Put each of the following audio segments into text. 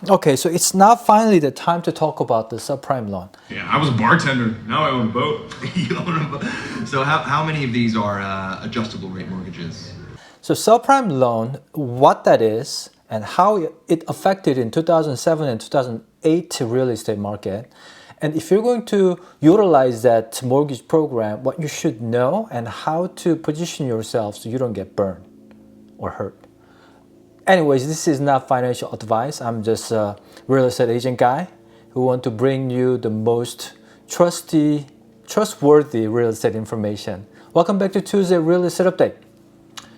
Okay, so it's now finally the time to talk about the subprime loan. Yeah, I was a bartender. Now I own a boat. You own a boat. So how many of these are adjustable rate mortgages? So subprime loan, what that is and how it affected in 2007 and 2008 real estate market. And if you're going to utilize that mortgage program, what you should know and how to position yourself so you don't get burned or hurt. Anyways, this is not financial advice. I'm just a real estate agent guy who want to bring you the most trustworthy real estate information. Welcome back to Tuesday Real Estate Update.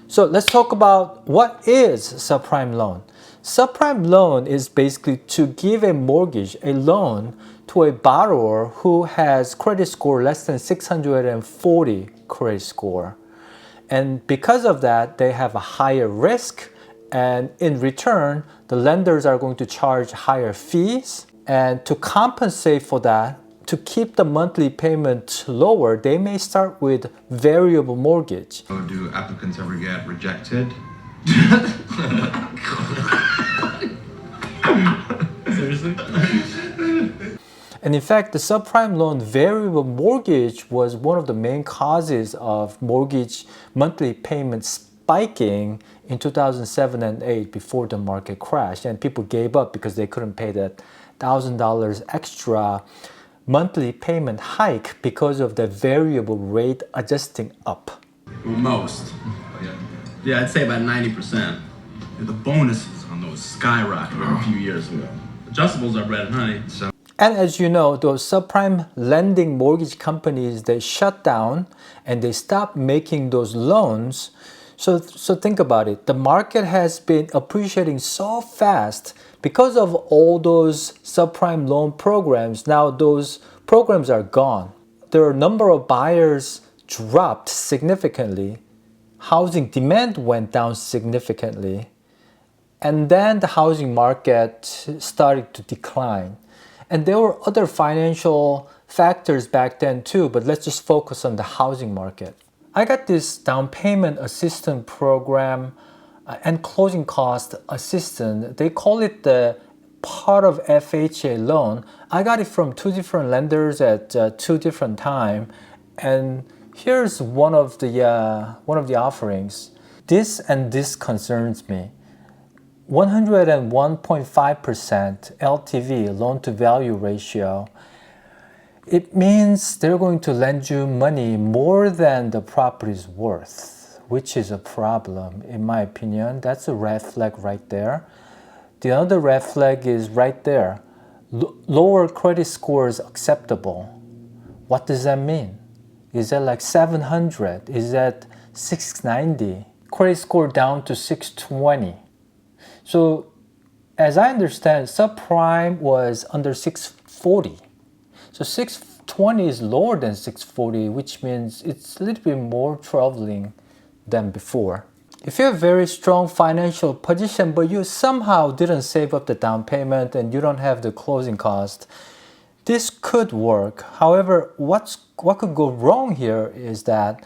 So let's talk about what is subprime loan. Subprime loan is basically to give a mortgage, a loan to a borrower who has credit score less than 640 credit score. And because of that, they have a higher risk. And in return, the lenders are going to charge higher fees. And to compensate for that, to keep the monthly payment lower, they may start with variable mortgage. So do applicants ever get rejected? Seriously? And in fact, the subprime loan variable mortgage was one of the main causes of mortgage monthly payment spiking in 2007 and 8 before the market crashed. And people gave up because they couldn't pay that $1,000 extra monthly payment hike because of the variable rate adjusting up. Most. Yeah, I'd say about 90%. The bonuses on those skyrocketed a few years ago. Adjustables are bread and honey. So. And as you know, those subprime lending mortgage companies, they shut down and they stopped making those loans. So think about it. The market has been appreciating so fast because of all those subprime loan programs. Now those programs are gone. The number of buyers dropped significantly. Housing demand went down significantly. And then the housing market started to decline. And there were other financial factors back then too, but let's just focus on the housing market. I got this down payment assistance program and closing cost assistance. They call it the part of FHA loan. I got it from two different lenders at two different times. And here's one of the offerings. This concerns me. 101.5% LTV, loan to value ratio. It means they're going to lend you money more than the property's worth, which is a problem in my opinion. That's a red flag right there. The other red flag is right there. Lower credit score is acceptable. What does that mean? Is that like 700? Is that 690? Credit score down to 620. So as I understand, subprime was under 640. So 620 is lower than 640, which means it's a little bit more troubling than before. If you have a very strong financial position, but you somehow didn't save up the down payment and you don't have the closing cost, this could work. However, what could go wrong here is that,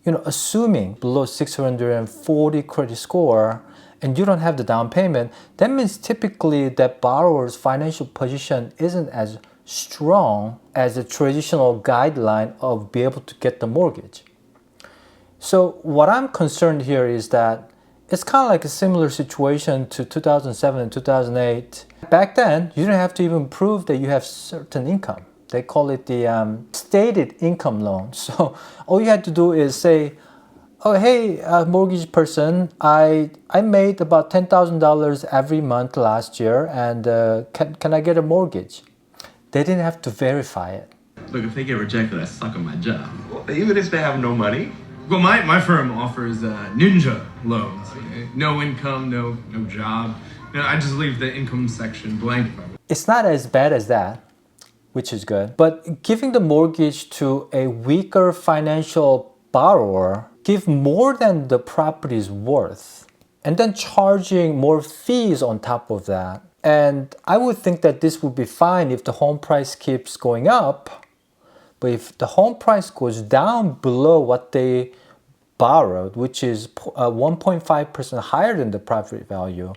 assuming below 640 credit score, and you don't have the down payment, that means typically that borrower's financial position isn't as strong as a traditional guideline of be able to get the mortgage. So what I'm concerned here is that it's kind of like a similar situation to 2007 and 2008. Back then, you didn't have to even prove that you have certain income. They call it the stated income loan. So all you had to do is say, oh, hey, mortgage person, I made about $10,000 every month last year, and can I get a mortgage? They didn't have to verify it. Look, if they get rejected, I suck at my job. Well, even if they have no money? Well, my firm offers ninja loans. No income, no job. I just leave the income section blank. It's not as bad as that, which is good. But giving the mortgage to a weaker financial borrower, give more than the property's worth, and then charging more fees on top of that. And I would think that this would be fine if the home price keeps going up, but if the home price goes down below what they borrowed, which is 1.5% higher than the property value,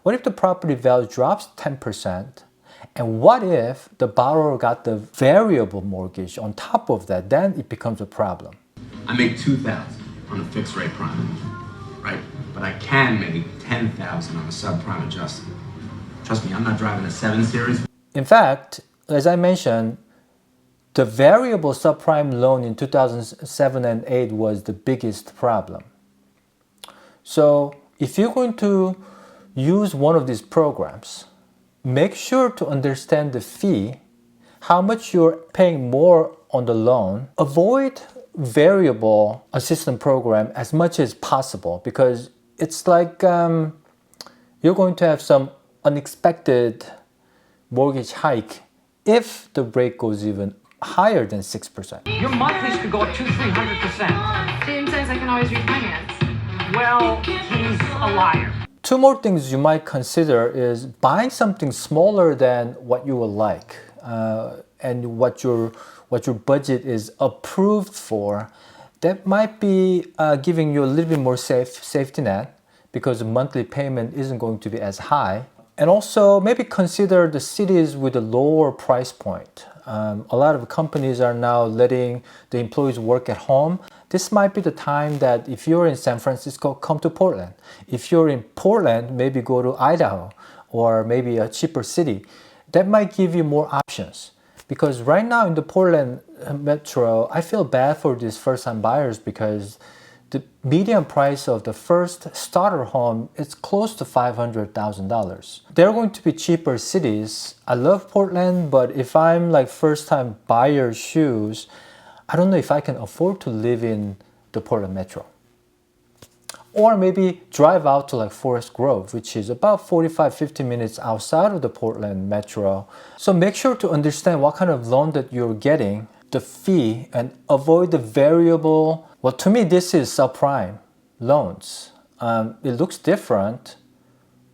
What if the property value drops 10%? And what if the borrower got the variable mortgage on top of that? Then it becomes a problem. I make $2,000 on a fixed rate prime, right? But I can make $10,000 on a subprime adjustable. Trust me, I'm not driving a 7 Series. In fact, as I mentioned, the variable subprime loan in 2007 and 8 was the biggest problem. So if you're going to use one of these programs, make sure to understand the fee, how much you're paying more on the loan. Avoid variable assistance program as much as possible, because it's like you're going to have some unexpected mortgage hike if the rate goes even higher than 6%. Your monthlies could go up 200-300%. James says I can always refinance. Well, he's a liar. Two more things you might consider is buying something smaller than what you would like and what your budget is approved for. That might be giving you a little bit more safety net, because the monthly payment isn't going to be as high. And also maybe consider the cities with a lower price point. A lot of companies are now letting the employees work at home. This might be the time that if you're in San Francisco, come to Portland. If you're in Portland, maybe go to Idaho or maybe a cheaper city. That might give you more options. Because right now in the Portland metro, I feel bad for these first-time buyers, because the median price of the first starter home is close to $500,000. There are going to be cheaper cities. I love Portland, but if I'm like first-time buyer shoes, I don't know if I can afford to live in the Portland metro. Or maybe drive out to like Forest Grove, which is about 45-50 minutes outside of the Portland metro. So make sure to understand what kind of loan that you're getting, the fee, and avoid the variable. Well, to me, this is subprime loans. It looks different,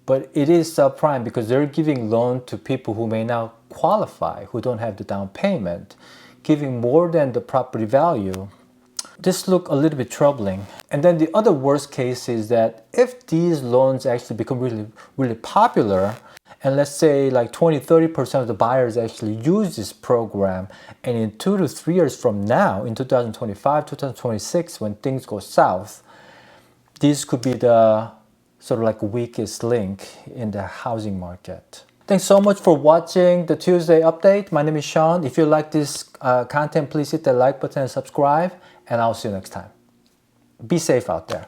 but it is subprime because they're giving loan to people who may not qualify, who don't have the down payment, giving more than the property value. This look a little bit troubling. And then the other worst case is that if these loans actually become really popular, and let's say like 20-30% of the buyers actually use this program, and in 2 to 3 years from now, in 2025, 2026, when things go south, this could be the sort of like weakest link in the housing market. Thanks so much for watching the Tuesday update. My name is Shawn. If you like this content, please hit the like button and subscribe, and I'll see you next time. Be safe out there.